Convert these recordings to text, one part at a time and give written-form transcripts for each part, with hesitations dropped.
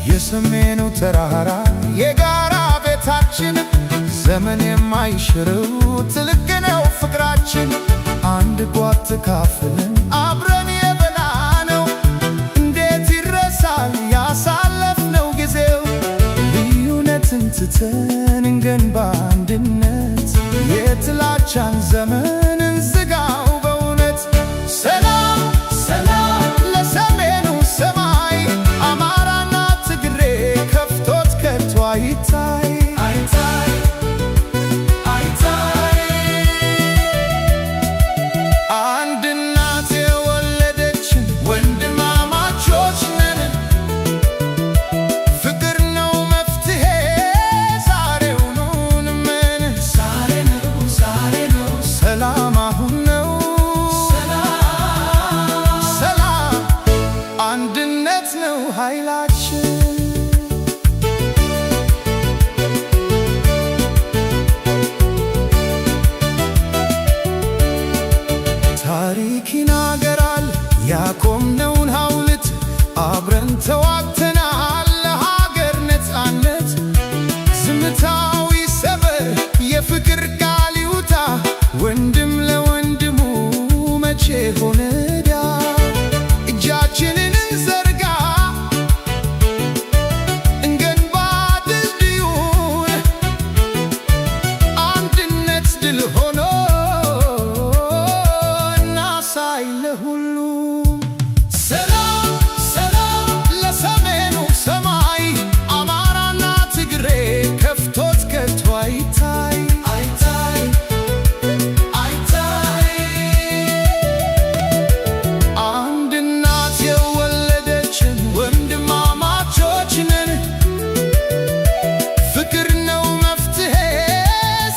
የሰሜኑ ተራራ የጋራ ቤታችን ዘመን የማይሽረው ትልቅ ነው ፍቅራችን። አንድ ጓት ተካፍለን አብረን የበላነው እንዴት ይረሳል ያሳለፍነው ጊዜው። ልዩነትን ትተን እንገንባ አንድነት የጥላቻን ዘመን እንዝጋው በእውነት። ሰላም ሰላም ለሰሜኑ ሰማይ አማራና ትግሬ ከፍቶት ከቶ አይታይ አይታይ አይታይ። አንድ እናት የወለደችን ወንድማማቾች ነን። ፍቅር ነው መፍትሄ ዛሬውኑ እንመን። ዛሬ ነው ዛሬ ነው ሰላም አሁን ነው ሰላም አንድነት ነው ኃይላችን። ታሪክ ይናገራል ያቆምነውን ሐውልት አብረን ተዋግተናል ለሀገር ነፃነት። ዝምታው ይሰበር የፍቅር ቃል ይውጣ ወንድም ለወንድሙ መቼ ሆነ ዕዳ። እጃችንን እንዘርጋ እንገንባ ድልድዩን አንድነት ድል ሆኖ እናሳይ ለሁሉም። ሰላም ሰላም ለሰሜኑ ሰማይ አማራና ትግሬ ከፍቶት ከቶ አይታይ አይታይ አይታይ። አንድ እናት የወለደችን ወንድማማቾች ነን። ፍቅር ነው መፍትሄ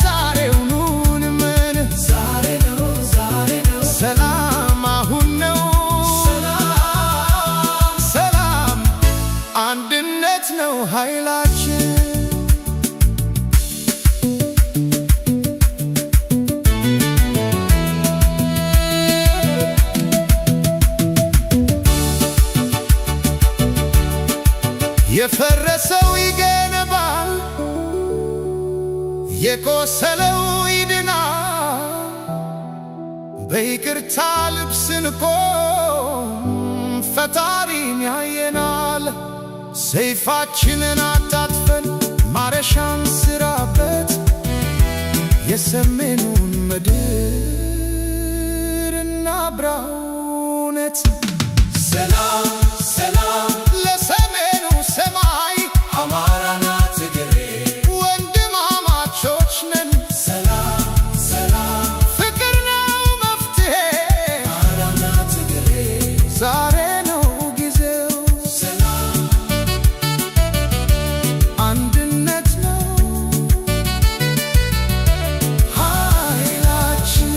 ዛሬውኑ እንመን። ዛሬ ነው ዛሬ ነው ሰላም አሁን ነው ሰላም አንድነት ነው ኃይላችን። የፈረሰው ይገነባል የቆሰለው ይድናል። በይቅርታ ልብ ስንቆም ፈጣሪን ያየናል። ሰይፋችንን አጣጥፈን ማረሻን ስራበት የሰሜኑን ምድር እናብራው እውነት። ሰላም ሰላም ለሰሜኑ ሰማይ አማራና ትግሬ ወንድማማቾች ነን። ሰላም ሰላም ፍቅር ነው መፍትሄ አማራና ትግሬ ዛሬ ነው ጊዜው። ሰላም አንድነት ነው ኃይላችን።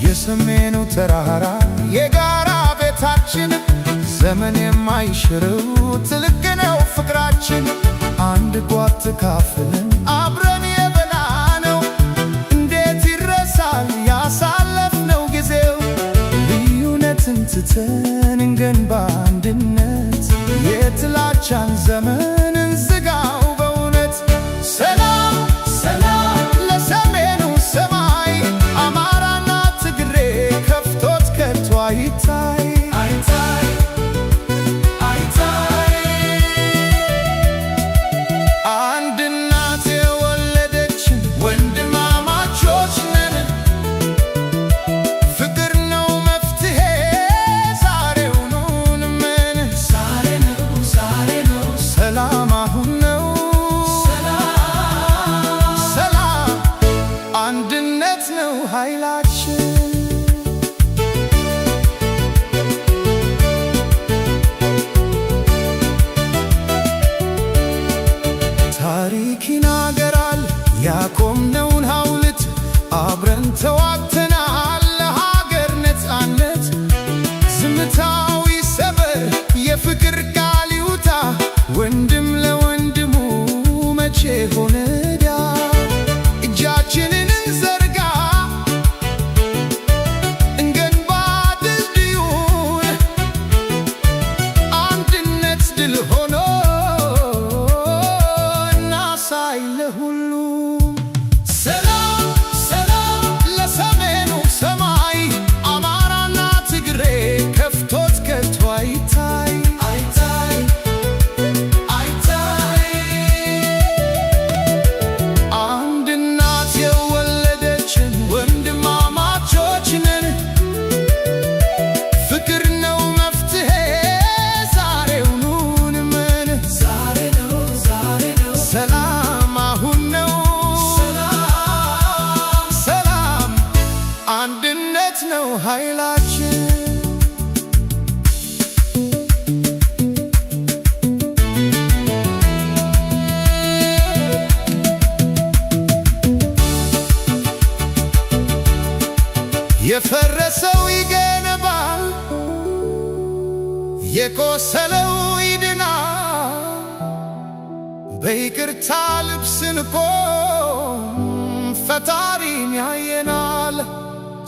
የሰሜኑ ተራራ የጋራ ቤታችን ዘመን የማይሽረው ትልቅ ነው ፍቅራችን። አንድ ጓት ተካፍለን አብረን የበላነው እንዴት ይረሳል ያሳለፍነው ጊዜው። ልዩነትን ትተን እንገንባ አንድነት የጥላቻን ዘመን እንዝጋው በእውነት። ሰላም ሰላም ለሰሜኑ ሰማይ አማራና ትግሬ ከፍቶት ከቶ አይታይ አይታይ አይታይ። አንድ እናት የወለደችን ወንድማማቾች ነን። ፍቅር ነው መፍትሄ ዛሬውኑ እንመን። ዛሬ ነው ዛሬ ነው ሰላም የፈረሰው ይገነባል፣ የቆሰለው ይድናል። በይቅርታ ልብስ እንቆም ፈጣሪን ያየናል።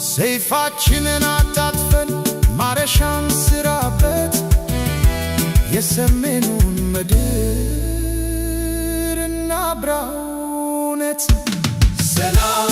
ሰይፋችንን አጣጥፈን ማረሻን ስራበት የሰሜኑን ምድር እናብራው እውነት ሰላም